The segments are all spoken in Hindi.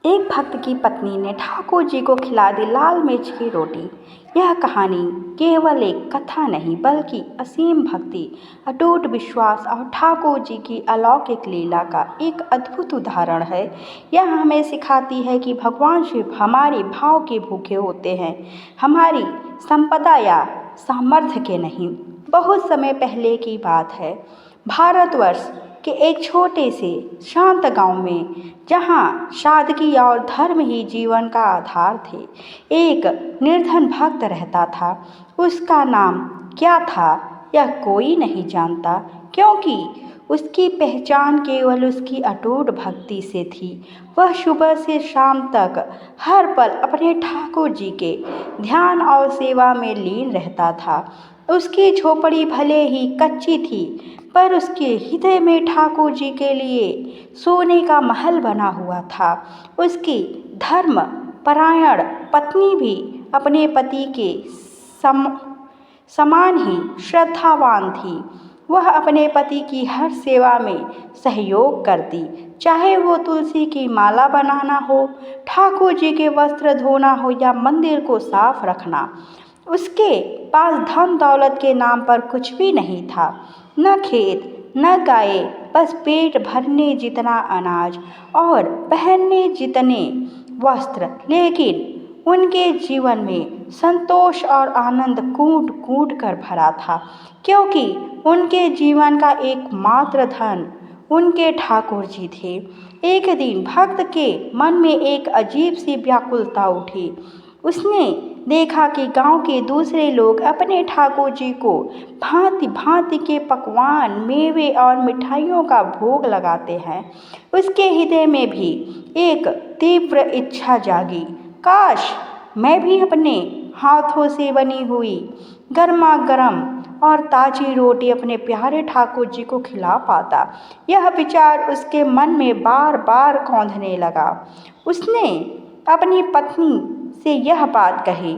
एक भक्त की पत्नी ने ठाकुर जी को खिला दी लाल मिर्च की रोटी। यह कहानी केवल एक कथा नहीं बल्कि असीम भक्ति, अटूट विश्वास और ठाकुर जी की अलौकिक लीला का एक अद्भुत उदाहरण है। यह हमें सिखाती है कि भगवान शिव हमारे भाव के भूखे होते हैं, हमारी संपदा या सामर्थ्य के नहीं। बहुत समय पहले की बात है, भारतवर्ष के एक छोटे से शांत गांव में, जहां सादगी और धर्म ही जीवन का आधार थे, एक निर्धन भक्त रहता था। उसका नाम क्या था यह कोई नहीं जानता, क्योंकि उसकी पहचान केवल उसकी अटूट भक्ति से थी। वह सुबह से शाम तक हर पल अपने ठाकुर जी के ध्यान और सेवा में लीन रहता था। उसकी झोपड़ी भले ही कच्ची थी, पर उसके हृदय में ठाकुर जी के लिए सोने का महल बना हुआ था। उसकी धर्म परायण पत्नी भी अपने पति के समान ही श्रद्धावान थी। वह अपने पति की हर सेवा में सहयोग करती, चाहे वो तुलसी की माला बनाना हो, ठाकुर जी के वस्त्र धोना हो या मंदिर को साफ रखना। उसके पास धन दौलत के नाम पर कुछ भी नहीं था, न खेत न गाय, बस पेट भरने जितना अनाज और पहनने जितने वस्त्र। लेकिन उनके जीवन में संतोष और आनंद कूट कूट कर भरा था, क्योंकि उनके जीवन का एकमात्र धन उनके ठाकुर जी थे। एक दिन भक्त के मन में एक अजीब सी व्याकुलता उठी। उसने देखा कि गांव के दूसरे लोग अपने ठाकुर जी को भांति भांति के पकवान, मेवे और मिठाइयों का भोग लगाते हैं। उसके हृदय में भी एक तीव्र इच्छा जागी, काश मैं भी अपने हाथों से बनी हुई गर्मा गर्म और ताजी रोटी अपने प्यारे ठाकुर जी को खिला पाता। यह विचार उसके मन में बार बार कौंधने लगा। उसने अपनी पत्नी से यह बात कही।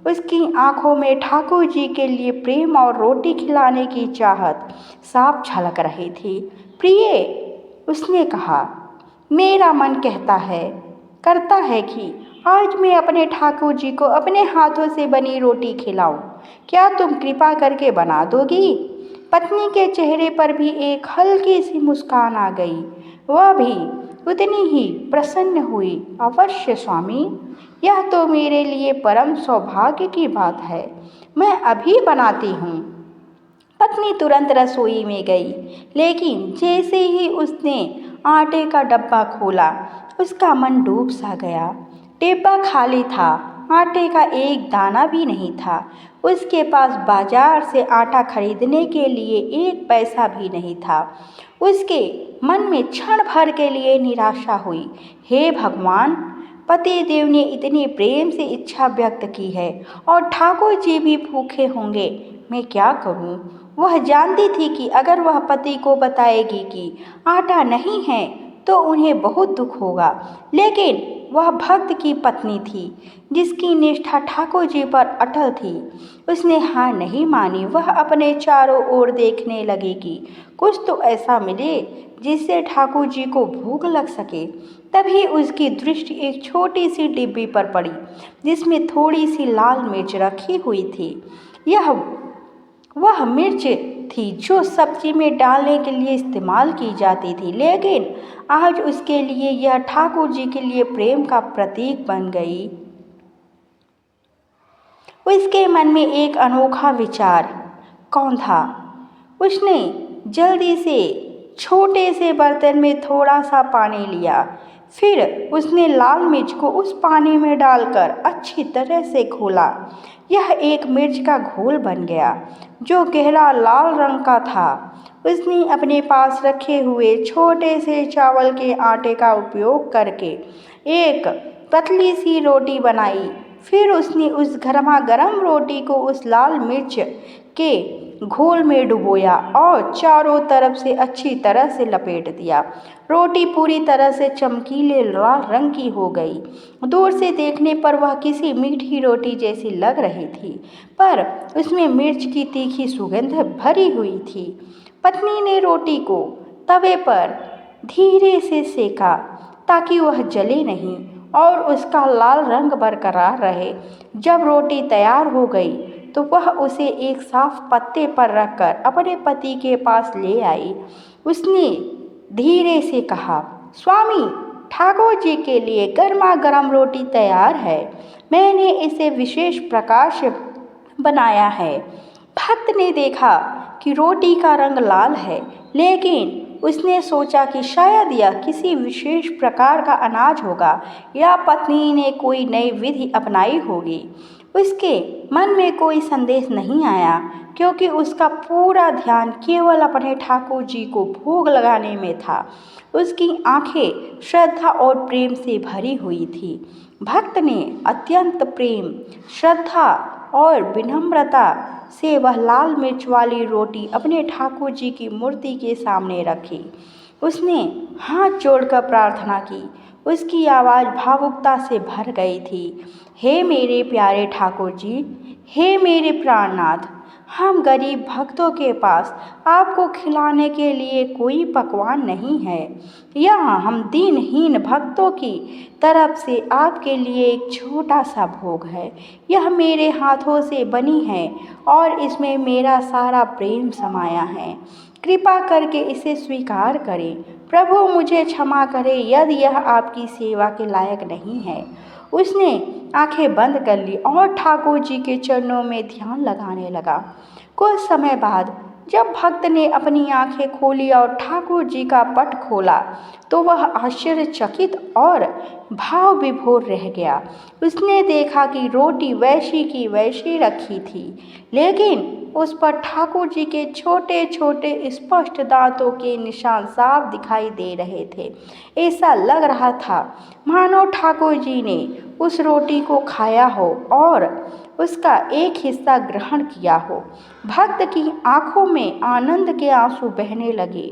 उसकी आंखों में ठाकुर जी के लिए प्रेम और रोटी खिलाने की चाहत साफ झलक रही थी। प्रिय, उसने कहा, मेरा मन करता है कि आज मैं अपने ठाकुर जी को अपने हाथों से बनी रोटी खिलाऊं। क्या तुम कृपा करके बना दोगी? पत्नी के चेहरे पर भी एक हल्की सी मुस्कान आ गई। वह भी उतनी ही प्रसन्न हुई। अवश्य स्वामी, यह तो मेरे लिए परम सौभाग्य की बात है। मैं अभी बनाती हूँ। पत्नी तुरंत रसोई में गई, लेकिन जैसे ही उसने आटे का डब्बा खोला, उसका मन डूब सा गया। डिब्बा खाली था, आटे का एक दाना भी नहीं था। उसके पास बाजार से आटा खरीदने के लिए एक पैसा भी नहीं था। उसके मन में क्षण भर के लिए निराशा हुई। हे भगवान, पति देव ने इतनी प्रेम से इच्छा व्यक्त की है और ठाकुर जी भी भूखे होंगे, मैं क्या करूं? वह जानती थी कि अगर वह पति को बताएगी कि आटा नहीं है तो उन्हें बहुत दुख होगा, लेकिन वह भक्त की पत्नी थी जिसकी निष्ठा ठाकुर जी पर अटल थी। उसने हार नहीं मानी। वह अपने चारों ओर देखने लगी कि कुछ तो ऐसा मिले जिससे ठाकुर जी को भूख लग सके। तभी उसकी दृष्टि एक छोटी सी डिब्बी पर पड़ी, जिसमें थोड़ी सी लाल मिर्च रखी हुई थी। यह वह मिर्च थी जो सब्जी में डालने के लिए इस्तेमाल की जाती थी, लेकिन आज उसके लिए यह ठाकुर जी के लिए प्रेम का प्रतीक बन गई। उसके मन में एक अनोखा विचार कौंधा। उसने जल्दी से छोटे से बर्तन में थोड़ा सा पानी लिया। फिर उसने लाल मिर्च को उस पानी में डालकर अच्छी तरह से घोला। यह एक मिर्च का घोल बन गया जो गहरा लाल रंग का था। उसने अपने पास रखे हुए छोटे से चावल के आटे का उपयोग करके एक पतली सी रोटी बनाई। फिर उसने उस गर्मा गर्म रोटी को उस लाल मिर्च के घोल में डुबोया और चारों तरफ से अच्छी तरह से लपेट दिया। रोटी पूरी तरह से चमकीले लाल रंग की हो गई। दूर से देखने पर वह किसी मीठी रोटी जैसी लग रही थी, पर उसमें मिर्च की तीखी सुगंध भरी हुई थी। पत्नी ने रोटी को तवे पर धीरे से सेका ताकि वह जले नहीं। और उसका लाल रंग बरकरार रहे। जब रोटी तैयार हो गई तो वह उसे एक साफ पत्ते पर रखकर अपने पति के पास ले आई। उसने धीरे से कहा, स्वामी, ठाकुर जी के लिए गर्मा गर्म रोटी तैयार है। मैंने इसे विशेष प्रकार से बनाया है। भक्त ने देखा कि रोटी का रंग लाल है, लेकिन उसने सोचा कि शायद यह किसी विशेष प्रकार का अनाज होगा या पत्नी ने कोई नई विधि अपनाई होगी। उसके मन में कोई संदेश नहीं आया, क्योंकि उसका पूरा ध्यान केवल अपने ठाकुर जी को भोग लगाने में था। उसकी आंखें श्रद्धा और प्रेम से भरी हुई थी। भक्त ने अत्यंत प्रेम, श्रद्धा और विनम्रता से वह लाल मिर्च वाली रोटी अपने ठाकुर जी की मूर्ति के सामने रखी। उसने हाथ जोड़कर प्रार्थना की। उसकी आवाज़ भावुकता से भर गई थी। हे मेरे प्यारे ठाकुर जी, हे मेरे प्राणनाथ, हम गरीब भक्तों के पास आपको खिलाने के लिए कोई पकवान नहीं है। यहाँ हम दीनहीन भक्तों की तरफ से आपके लिए एक छोटा सा भोग है। यह मेरे हाथों से बनी है और इसमें मेरा सारा प्रेम समाया है। कृपा करके इसे स्वीकार करें। प्रभु मुझे क्षमा करें यदि यह आपकी सेवा के लायक नहीं है। उसने आंखें बंद कर ली और ठाकुर जी के चरणों में ध्यान लगाने लगा। कुछ समय बाद जब भक्त ने अपनी आंखें खोली और ठाकुर जी का पट खोला तो वह आश्चर्यचकित और भाव विभोर रह गया। उसने देखा कि रोटी वैसी की वैसी रखी थी, लेकिन उस पर ठाकुर जी के छोटे छोटे स्पष्ट दांतों के निशान साफ दिखाई दे रहे थे। ऐसा लग रहा था मानो ठाकुर जी ने उस रोटी को खाया हो और उसका एक हिस्सा ग्रहण किया हो। भक्त की आंखों में आनंद के आंसू बहने लगे।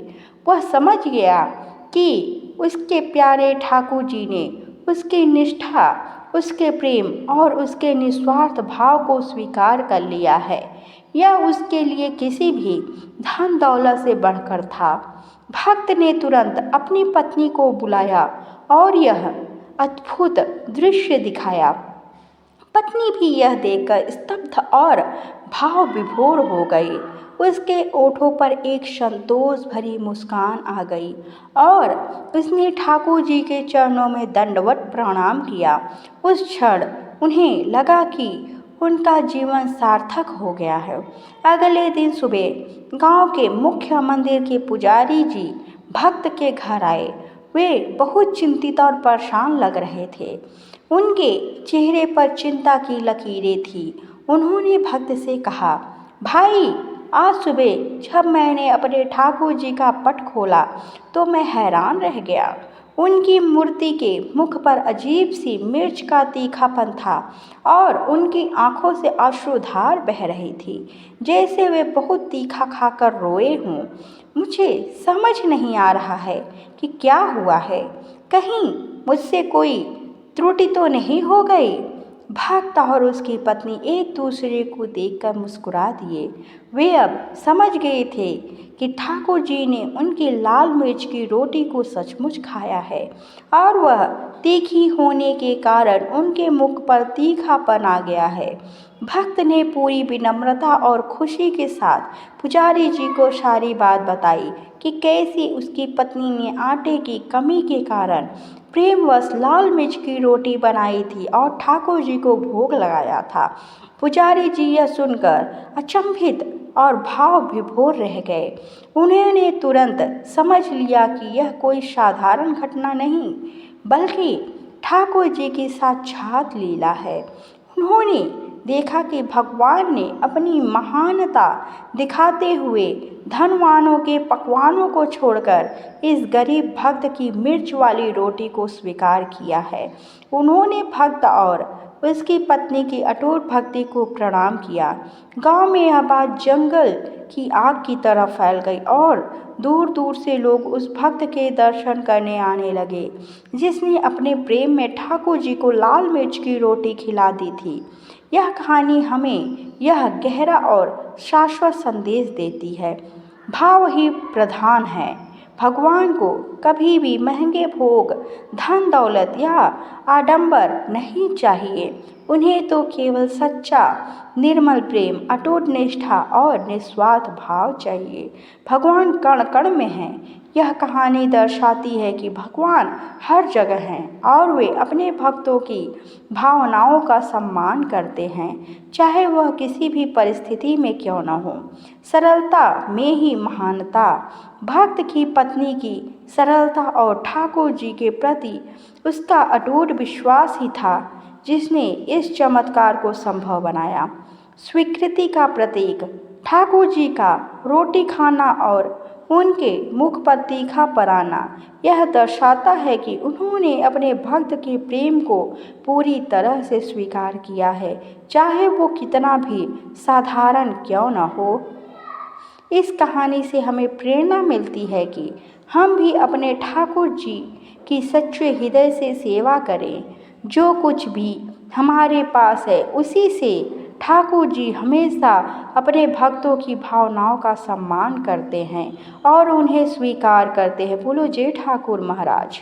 वह समझ गया कि उसके प्यारे ठाकुर जी ने उसकी निष्ठा, उसके प्रेम और उसके निस्वार्थ भाव को स्वीकार कर लिया है। यह उसके लिए किसी भी धन दौलत से बढ़कर था। भक्त ने तुरंत अपनी पत्नी को बुलाया और यह अद्भुत दृश्य दिखाया। पत्नी भी यह देखकर स्तब्ध और भाव विभोर हो गई। उसके ओठों पर एक संतोष भरी मुस्कान आ गई और उसने ठाकुर जी के चरणों में दंडवत प्रणाम किया। उस क्षण उन्हें लगा कि उनका जीवन सार्थक हो गया है। अगले दिन सुबह गांव के मुख्य मंदिर के पुजारी जी भक्त के घर आए। वे बहुत चिंतित और परेशान लग रहे थे। उनके चेहरे पर चिंता की लकीरें थीं। उन्होंने भक्त से कहा, भाई, आज सुबह जब मैंने अपने ठाकुर जी का पट खोला तो मैं हैरान रह गया। उनकी मूर्ति के मुख पर अजीब सी मिर्च का तीखापन था और उनकी आंखों से अश्रुधार बह रही थी, जैसे वे बहुत तीखा खाकर रोए हों। मुझे समझ नहीं आ रहा है कि क्या हुआ है। कहीं मुझसे कोई त्रुटि तो नहीं हो गई। भक्त और उसकी पत्नी एक दूसरे को देखकर मुस्कुरा दिए। वे अब समझ गए थे कि ठाकुर जी ने उनकी लाल मिर्च की रोटी को सचमुच खाया है और वह तीखी होने के कारण उनके मुख पर तीखापन आ गया है। भक्त ने पूरी विनम्रता और खुशी के साथ पुजारी जी को सारी बात बताई कि कैसी उसकी पत्नी ने आटे की कमी के कारण प्रेमवश लाल मिर्च की रोटी बनाई थी और ठाकुर जी को भोग लगाया था। पुजारी जी यह सुनकर अचंभित और भाव विभोर रह गए। उन्होंने तुरंत समझ लिया कि यह कोई साधारण घटना नहीं, बल्कि ठाकुर जी की साक्षात लीला है। उन्होंने देखा कि भगवान ने अपनी महानता दिखाते हुए धनवानों के पकवानों को छोड़कर इस गरीब भक्त की मिर्च वाली रोटी को स्वीकार किया है। उन्होंने भक्त और उसकी पत्नी की अटूट भक्ति को प्रणाम किया। गांव में यह बात जंगल की आग की तरह फैल गई और दूर दूर से लोग उस भक्त के दर्शन करने आने लगे, जिसने अपने प्रेम में ठाकुर जी को लाल मिर्च की रोटी खिला दी थी। यह कहानी हमें यह गहरा और शाश्वत संदेश देती है, भाव ही प्रधान है। भगवान को कभी भी महंगे भोग, धन दौलत या आडंबर नहीं चाहिए। उन्हें तो केवल सच्चा निर्मल प्रेम, अटूट निष्ठा और निस्वार्थ भाव चाहिए। भगवान कण कण में हैं। यह कहानी दर्शाती है कि भगवान हर जगह हैं और वे अपने भक्तों की भावनाओं का सम्मान करते हैं, चाहे वह किसी भी परिस्थिति में क्यों न हो। सरलता में ही महानता। भक्त की पत्नी की सरलता और ठाकुर जी के प्रति उसका अटूट विश्वास ही था जिसने इस चमत्कार को संभव बनाया। स्वीकृति का प्रतीक। ठाकुर जी का रोटी खाना और उनके मुख पर तीखा पर आना यह दर्शाता है कि उन्होंने अपने भक्त के प्रेम को पूरी तरह से स्वीकार किया है, चाहे वो कितना भी साधारण क्यों न हो। इस कहानी से हमें प्रेरणा मिलती है कि हम भी अपने ठाकुर जी की सच्चे हृदय से सेवा करें। जो कुछ भी हमारे पास है उसी से ठाकुर जी हमेशा अपने भक्तों की भावनाओं का सम्मान करते हैं और उन्हें स्वीकार करते हैं। बोलो जय ठाकुर महाराज।